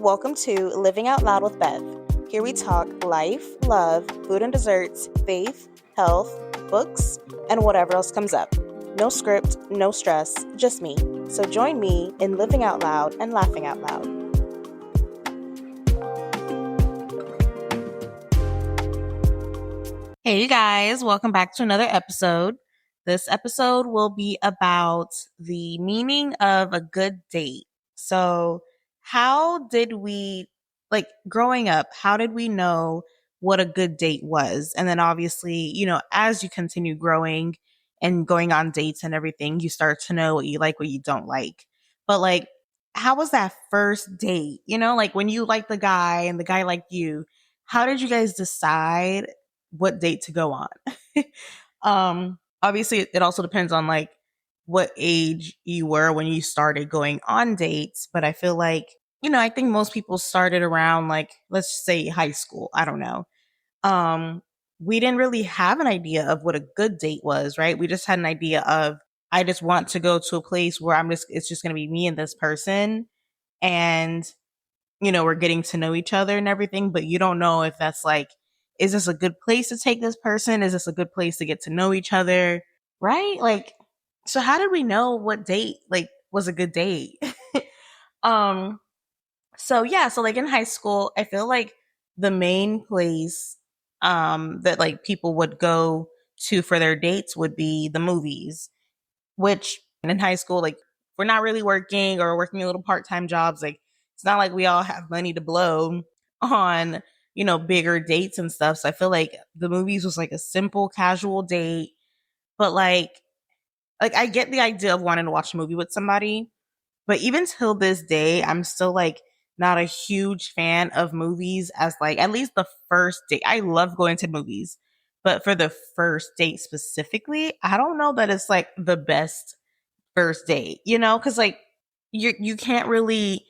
Welcome to Living Out Loud with Bev. Here we talk life, love, food and desserts, faith, health, books, and whatever else comes up. No script, no stress, just me. So join me in living out loud and laughing out loud. Hey, you guys, welcome back to another episode. This episode will be about the meaning of a good date. So, how did we, growing up, how did we know what a good date was? And then obviously, as you continue growing and going on dates and everything, you start to know what you like, what you don't like. But how was that first date? Like when you liked the guy and the guy liked you, how did you guys decide what date to go on? Obviously it also depends on what age you were when you started going on dates, but I feel like, I think most people started around let's just say high school. I don't know. We didn't really have an idea of what a good date was, right? We just had an idea of I just want to go to a place where it's just going to be me and this person, and we're getting to know each other and everything, but you don't know if that's is this a good place to take this person? Is this a good place to get to know each other? Right? So how did we know what date was a good date? um so yeah, so in high school, I feel like the main place that people would go to for their dates would be the movies, which in high school, we're not really working or working a little part-time jobs. It's not like we all have money to blow on, bigger dates and stuff. So I feel like the movies was a simple, casual date. But I get the idea of wanting to watch a movie with somebody. But even till this day, I'm still not a huge fan of movies as at least the first date. I love going to movies. But for the first date specifically, I don't know that it's the best first date, because you can't really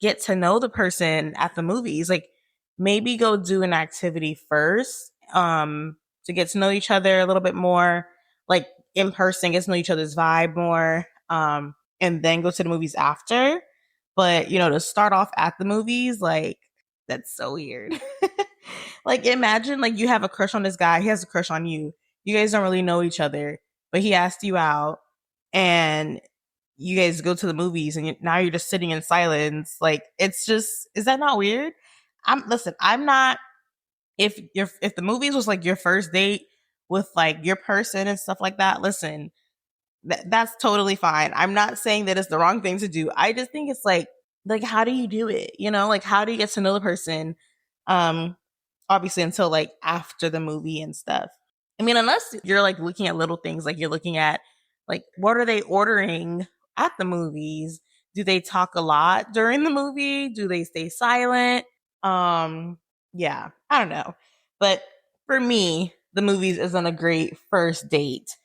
get to know the person at the movies. Maybe go do an activity first, to get to know each other a little bit more, in person, get to know each other's vibe more, and then go to the movies after. But to start off at the movies, that's so weird. Imagine you have a crush on this guy, he has a crush on you. You guys don't really know each other, but he asked you out, and you guys go to the movies, and now you're just sitting in silence. It's just, is that not weird? I'm not, if the movies was your first date with your person and stuff like that, listen, that's totally fine. I'm not saying that it's the wrong thing to do. I just think it's how do you do it? How do you get to know the person? Obviously until after the movie and stuff. I mean, unless you're looking at little things, you're looking at what are they ordering at the movies? Do they talk a lot during the movie? Do they stay silent? Yeah, I don't know. But for me, the movies isn't a great first date.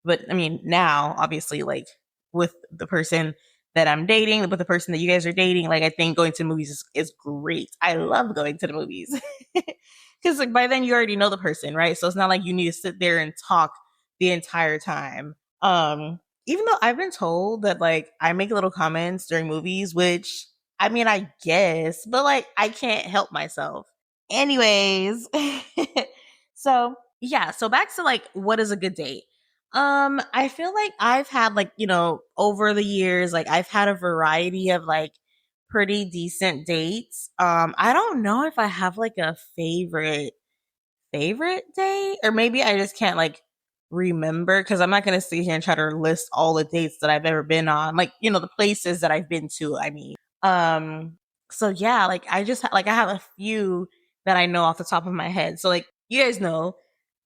But I mean, now obviously with the person that I'm dating, with the person that you guys are dating, I think going to the movies is great. I love going to the movies. Because by then you already know the person, right? So it's not like you need to sit there and talk the entire time. Even though I've been told that I make little comments during movies, which I mean, I guess, but I can't help myself. Anyways, so yeah, so back to what is a good date? I feel like I've had over the years, I've had a variety of pretty decent dates. I don't know if I have a favorite date, or maybe I just can't remember, because I'm not gonna sit here and try to list all the dates that I've ever been on, the places that I've been to, I mean. So yeah, I just I have a few that I know off the top of my head. So you guys know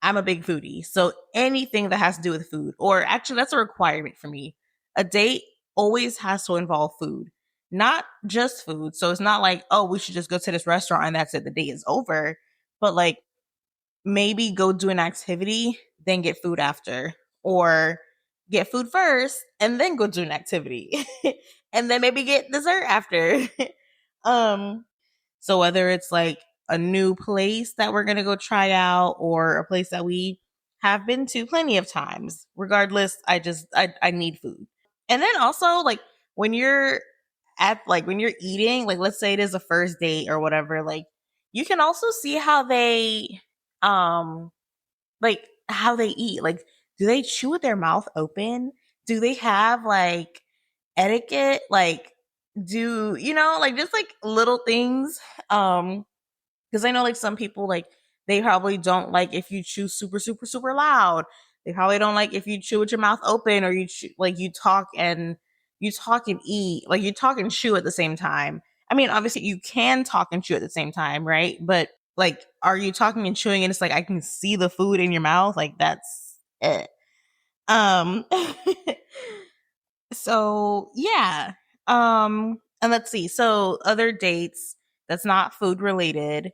I'm a big foodie. So anything that has to do with food, or actually that's a requirement for me. A date always has to involve food. Not just food. So it's not oh, we should just go to this restaurant and that's it, the date is over. But maybe go do an activity, then get food after, or get food first and then go do an activity, and then maybe get dessert after. um, so whether it's a new place that we're gonna go try out, or a place that we have been to plenty of times, regardless, I need food. And then also when you're at like when you're eating, like let's say it is a first date or whatever, like you can also see how they um like how they eat. Like, do they chew with their mouth open? Do they have like etiquette? Like, do you know, like just like little things? Because I know like some people like they probably don't like if you chew super super super loud. They probably don't like if you chew with your mouth open or you chew, like you talk and eat, like you talk and chew at the same time. I mean, obviously you can talk and chew at the same time, right? But like, are you talking and chewing and it's like I can see the food in your mouth? Like that's it. Um so yeah. And let's see. So other dates that's not food related.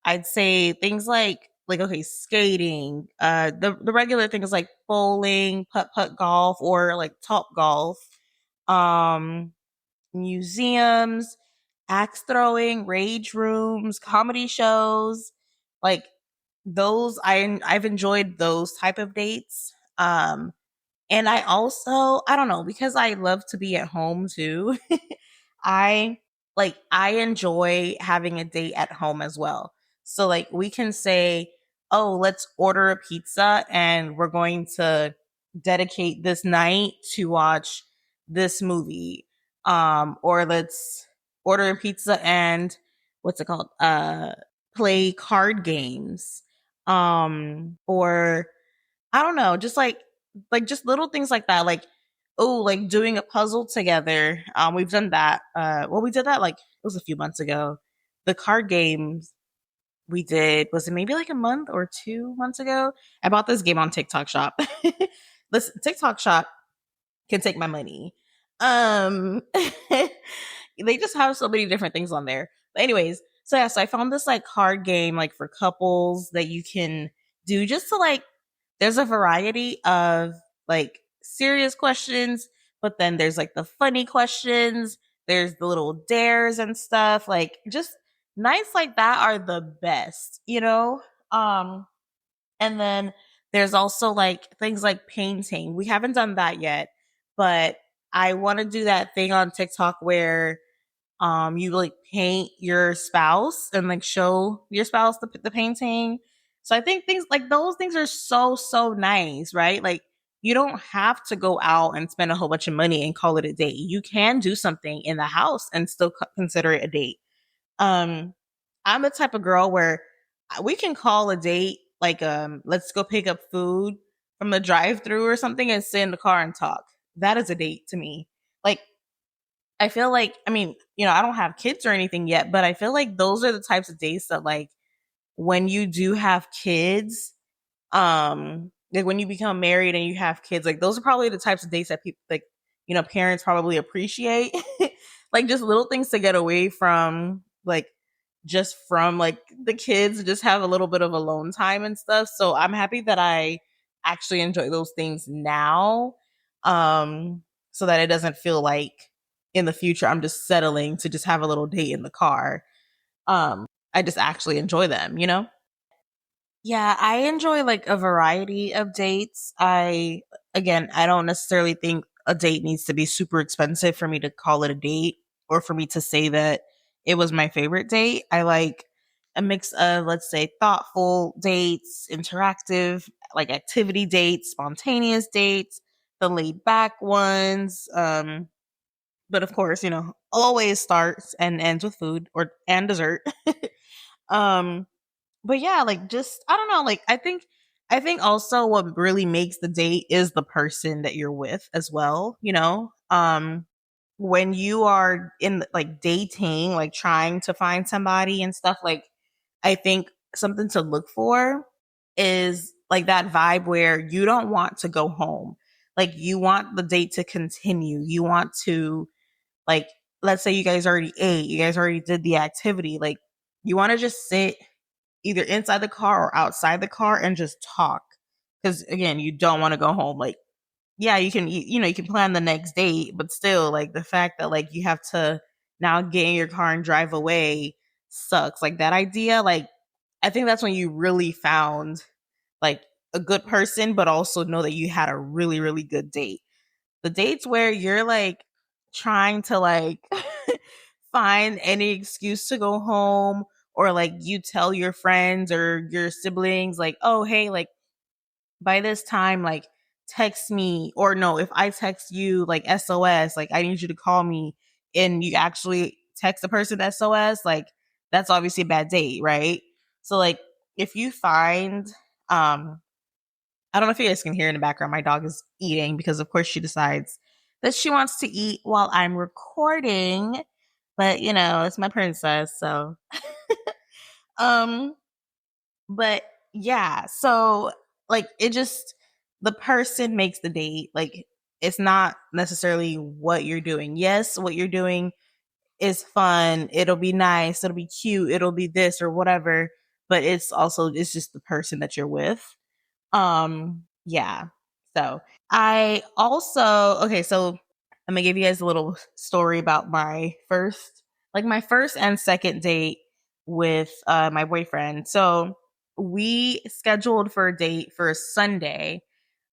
I'd say things like okay, skating, the regular things like bowling, putt golf, or like top golf, um, museums, axe throwing, rage rooms, comedy shows, like those. I've enjoyed those type of dates. And I also, I don't know, because I love to be at home too. I I enjoy having a date at home as well. So like we can say, "Oh, let's order a pizza and we're going to dedicate this night to watch this movie." Or let's order a pizza and what's it called? Play card games. Or I don't know, just like just little things like that. Like, oh, like doing a puzzle together. We've done that. Well, we did that like it was a few months ago. The card games we did was it maybe like a month or 2 months ago? I bought this game on TikTok Shop. This TikTok Shop can take my money. They just have so many different things on there. But anyways, so yeah, so I found this like card game like for couples that you can do just to like there's a variety of like serious questions, but then there's like the funny questions, there's the little dares and stuff. Like just nights like that are the best, you know? Um and then there's also like things like painting. We haven't done that yet, but I want to do that thing on TikTok where you like paint your spouse and like show your spouse the painting. So I think things like those things are so so nice, right? Like you don't have to go out and spend a whole bunch of money and call it a date. You can do something in the house and still consider it a date. um I'm the type of girl where we can call a date like let's go pick up food from the drive-through or something and sit in the car and talk. That is a date to me. Like I feel like, I mean, you know, I don't have kids or anything yet, but I feel like those are the types of dates that like when you do have kids, like when you become married and you have kids, like those are probably the types of dates that people like, you know, parents probably appreciate. Like just little things to get away from like just from like the kids, just have a little bit of alone time and stuff. So I'm happy that I actually enjoy those things now. So that it doesn't feel like in the future I'm just settling to just have a little date in the car. I just actually enjoy them, you know? Yeah, I enjoy like a variety of dates. I don't necessarily think a date needs to be super expensive for me to call it a date or for me to say that it was my favorite date. I like a mix of, let's say, thoughtful dates, interactive, like activity dates, spontaneous dates, the laid back ones. But of course, you know, always starts and ends with food or and dessert. um but yeah, like just I don't know, like I think also what really makes the date is the person that you're with as well, you know? When you are in like dating, like trying to find somebody and stuff, like I think something to look for is like that vibe where you don't want to go home. Like you want the date to continue. You want to like let's say you guys already ate, you guys already did the activity, like you want to just sit either inside the car or outside the car and just talk. Because again, you don't want to go home. Like, yeah, you know, you can plan the next date, but still, like the fact that like you have to now get in your car and drive away sucks. Like that idea, like I think that's when you really found like a good person, but also know that you had a really, really good date. The dates where you're like trying to like find any excuse to go home, or like you tell your friends or your siblings like, "Oh, hey, like by this time, like text me," or no, if I text you like SOS, like I need you to call me, and you actually text the person SOS, like that's obviously a bad date, right? So like if you find I don't know if you guys can hear in the background, my dog is eating because of course she decides that she wants to eat while I'm recording, but you know, it's my princess, so um but yeah, so like it just the person makes the date. Like it's not necessarily what you're doing. Yes, what you're doing is fun. It'll be nice, it'll be cute, it'll be this or whatever, but it's just the person that you're with. Yeah. So I also okay, so I'm gonna give you guys a little story about my first and second date with my boyfriend. So we scheduled for a date for Sunday.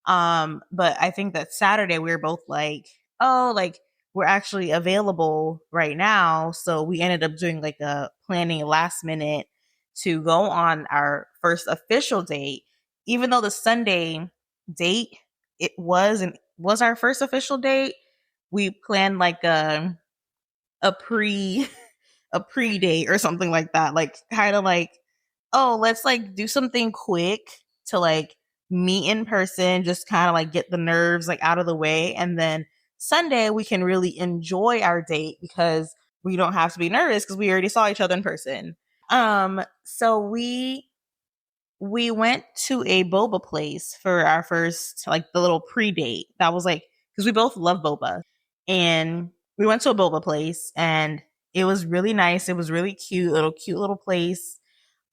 But I think that Saturday we were both like, oh, like we're actually available right now. So we ended up doing like a planning last minute to go on our first official date, even though the Sunday date was our first official date. We planned like a pre a pre date or something like that, like kind of like, oh, let's like do something quick to like meet in person, just kind of like get the nerves like out of the way, and then Sunday we can really enjoy our date because we don't have to be nervous because we already saw each other in person. So we went to a boba place for our first, like the little pre-date. That was like, because we both love boba. And we went to a boba place and it was really nice. It was really cute little place.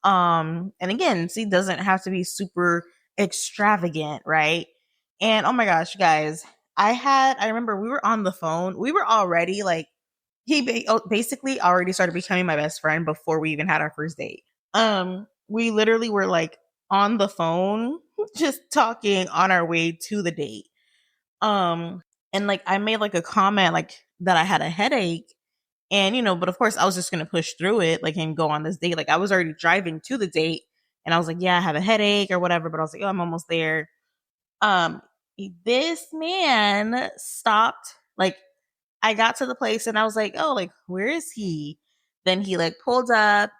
And again, see, doesn't have to be super extravagant, right? And oh my gosh, guys, I remember we were on the phone. We were already like, basically already started becoming my best friend before we even had our first date. We literally were like on the phone, just talking on our way to the date. And like I made like a comment like that I had a headache, and you know, but of course I was just gonna push through it, like and go on this date. Like I was already driving to the date, and I was like, yeah, I have a headache or whatever, but I was like, oh, I'm almost there. Um, this man stopped. Like I got to the place, and I was like, oh, like where is he? Then he like pulled up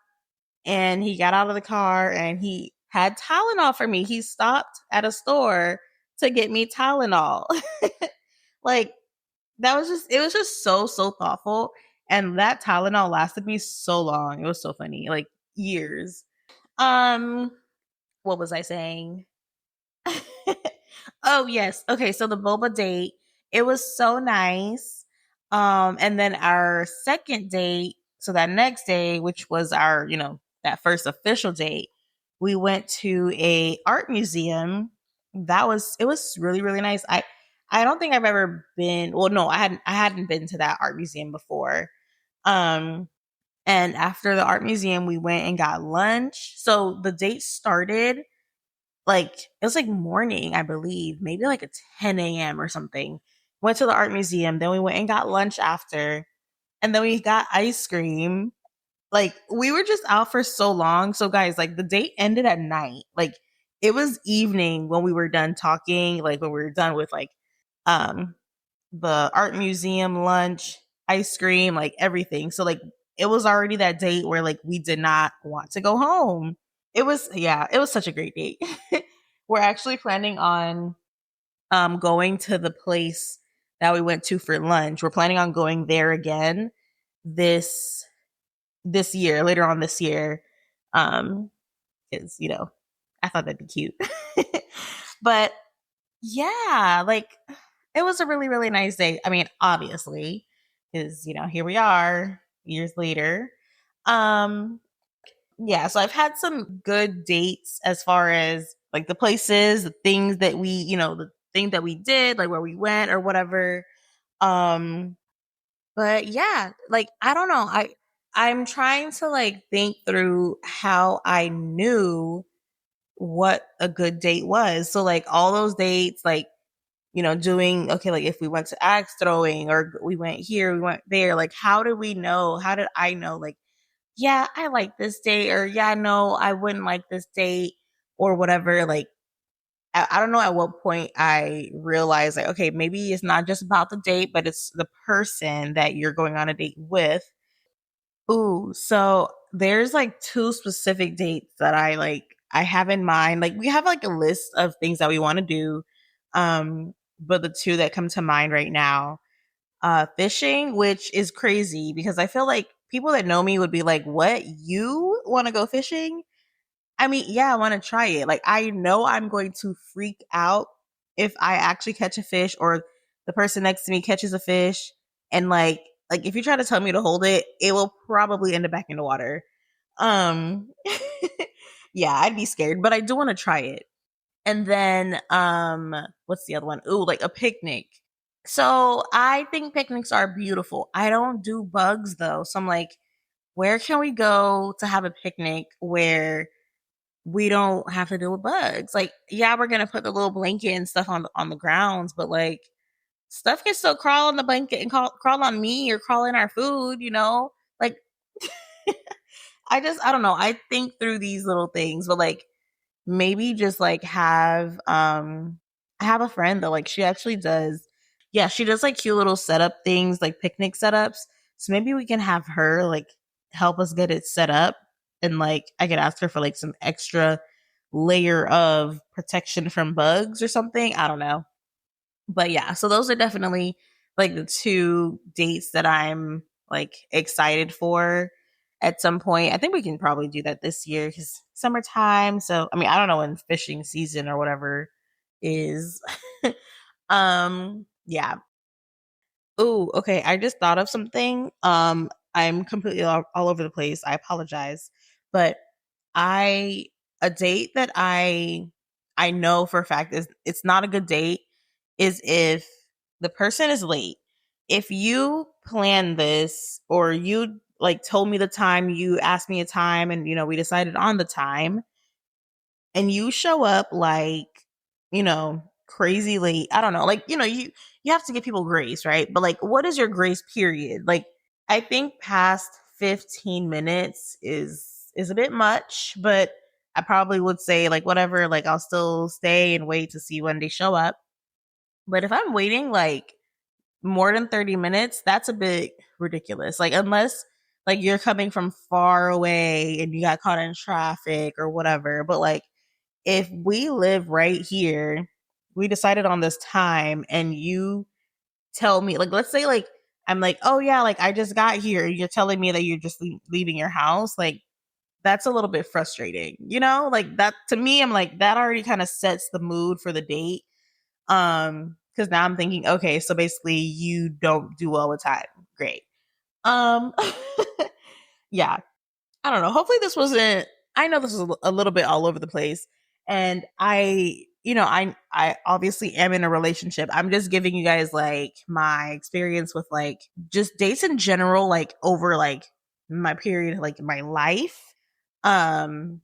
and he got out of the car and he had Tylenol for me. He stopped at a store to get me Tylenol. Like it was just so thoughtful. And that Tylenol lasted me so long. It was so funny, like years. Um, what was I saying? Oh yes. Okay, so the boba date, it was so nice. And then our second date, so that next day, which was our, you know, that first official date, we went to a art museum. It was really, really nice. I don't think I've ever been, well, no, I hadn't been to that art museum before. Um, and after the art museum, we went and got lunch. So the date started like it was like morning, I believe, maybe like a 10 a.m. or something. Went to the art museum, then we went and got lunch after, and then we got ice cream. Like we were just out for so long. So guys, like the date ended at night. Like it was evening when we were done talking, like when we were done with like um the art museum, lunch, ice cream, like everything. So like it was already that date where like we did not want to go home. It was, yeah, it was such a great date. We're actually planning on going to the place that we went to for lunch. We're planning on going there again this this year, later on this year. Cuz you know, I thought that'd be cute. But yeah, like it was a really really nice day. I mean, obviously, cuz you know, here we are years later. Um yeah, so I've had some good dates as far as like the places, the things that we, you know, the thing that we did, like where we went or whatever. Um, but yeah, like I don't know. I'm trying to like think through how I knew what a good date was. So like all those dates, like doing, okay, like if we went to axe throwing or we went here, we went there, like how did we know? How did I know? Like, yeah, I like this date, or yeah, no, I wouldn't like this date, or whatever. Like, I don't know at what point I realized, like, okay, maybe it's not just about the date, but it's the person that you're going on a date with. Ooh, so there's like two specific dates that I have in mind. Like we have like a list of things that we want to do. But the two that come to mind right now, fishing, which is crazy because I feel like people that know me would be like, "What? You want to go fishing?" I mean, yeah, I want to try it. Like I know I'm going to freak out if I actually catch a fish or the person next to me catches a fish and like if you try to tell me to hold it, it will probably end up back in the water. Um yeah, I'd be scared, but I do want to try it. And then what's the other one? Ooh, like a picnic. So I think picnics are beautiful. I don't do bugs though. So I'm like, where can we go to have a picnic where we don't have to deal with bugs? Like, yeah, we're gonna put the little blanket and stuff on the grounds, but like stuff can still crawl on the blanket and crawl on me or crawl in our food, Like I don't know. I think through these little things, but like maybe just like have I have a friend that like she actually does, yeah, she does like cute little setup things, like picnic setups. So maybe we can have her like help us get it set up, and like I could ask her for like some extra layer of protection from bugs or something. I don't know. But yeah, so those are definitely like the two dates that I'm like excited for at some point. I think we can probably do that this year because summertime. So I mean, I don't know when fishing season or whatever is. Yeah. Ooh, okay. I just thought of something. I'm completely all over the place. I apologize. But I a date that I know for a fact is it's not a good date is if the person is late. If you plan this or you like told me the time, you asked me a time and we decided on the time and you show up like, crazy late. I don't know. Like, you have to give people grace, right? But like what is your grace period? Like I think past 15 minutes is a bit much, but I probably would say like whatever, like I'll still stay and wait to see when they show up. But if I'm waiting like more than 30 minutes, that's a bit ridiculous. Like unless like you're coming from far away and you got caught in traffic or whatever. But like if we live right here, we decided on this time and you tell me, like, let's say, like, I'm like, oh, yeah, like, I just got here. You're telling me that you're just leaving your house. Like, that's a little bit frustrating, Like, that to me, I'm like, that already kind of sets the mood for the date. Because now I'm thinking, okay, so basically you don't do well with time. Great. Um, yeah, I don't know. Hopefully this wasn't, I know this is a little bit all over the place. And I obviously am in a relationship. I'm just giving you guys like my experience with like just dates in general, like over like my period, like my life. Um,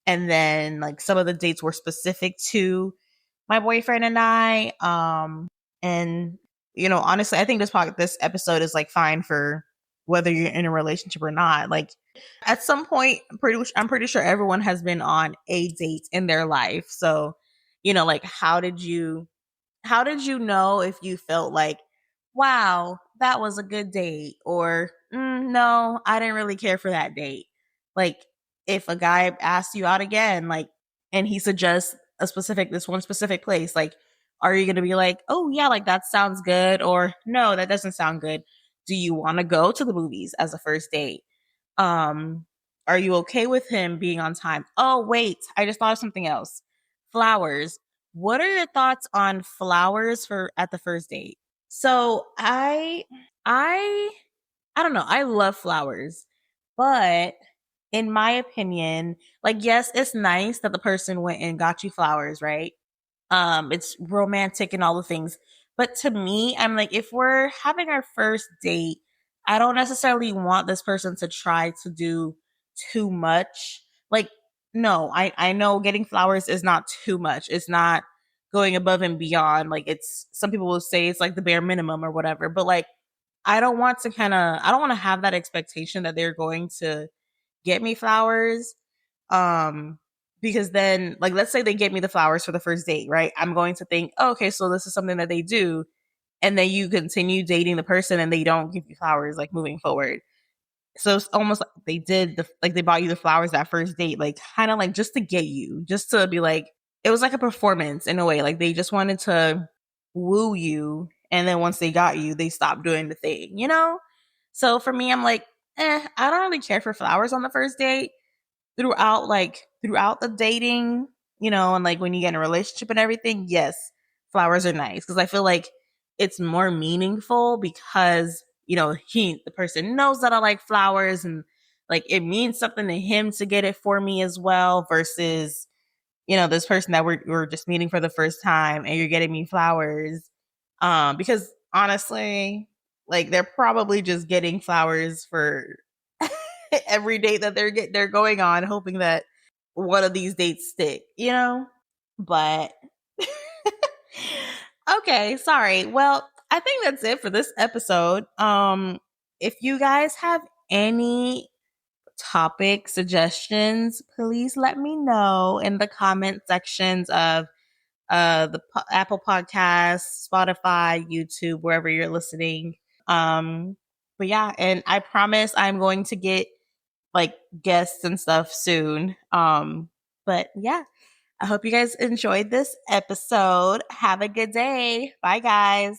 and then like some of the dates were specific to my boyfriend and I. And honestly, I think this episode is like fine for whether you're in a relationship or not. Like at some point, I'm pretty sure everyone has been on a date in their life. So, like how did you know if you felt like, wow, that was a good date, or no, I didn't really care for that date. Like if a guy asks you out again, like, and he suggests this one specific place, like, are you gonna be like, oh yeah, like that sounds good, or no, that doesn't sound good? Do you want to go to the movies as a first date? Um, are you okay with him being on time? Oh, wait, I just thought of something else. Flowers. What are your thoughts on flowers for at the first date? So I I don't know. I love flowers. But in my opinion, like yes, it's nice that the person went and got you flowers, right? It's romantic and all the things. But to me, I'm like, if we're having our first date, I don't necessarily want this person to try to do too much. Like, no, I know getting flowers is not too much. It's not going above and beyond. Like it's some people will say it's like the bare minimum or whatever, but like I don't want to have that expectation that they're going to get me flowers. Um because then like let's say they get me the flowers for the first date, right? I'm going to think, oh, okay, so this is something that they do, and then you continue dating the person and they don't give you flowers like moving forward. So it's almost like they bought you the flowers that first date, like kind of like just to get you, just to be like it was like a performance in a way. Like they just wanted to woo you, and then once they got you, they stopped doing the thing, you know? So for me, I'm like, I don't really care for flowers on the first date. Throughout the dating, and like when you get in a relationship and everything, yes, flowers are nice because I feel like it's more meaningful because the person knows that I like flowers, and like it means something to him to get it for me as well versus this person that we're just meeting for the first time and you're getting me flowers. Because honestly, like they're probably just getting flowers for every date that they're going on, hoping that one of these dates stick. But okay, sorry. Well, I think that's it for this episode. If you guys have any topic suggestions, please let me know in the comment sections of Apple Podcasts, Spotify, YouTube, wherever you're listening. But yeah, and I promise I'm going to get like guests and stuff soon. But yeah, I hope you guys enjoyed this episode. Have a good day. Bye, guys.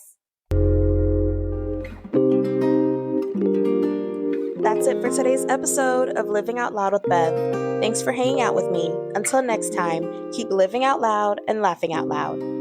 That's it for today's episode of Living Out Loud with Bev. Thanks for hanging out with me. Until next time, keep living out loud and laughing out loud.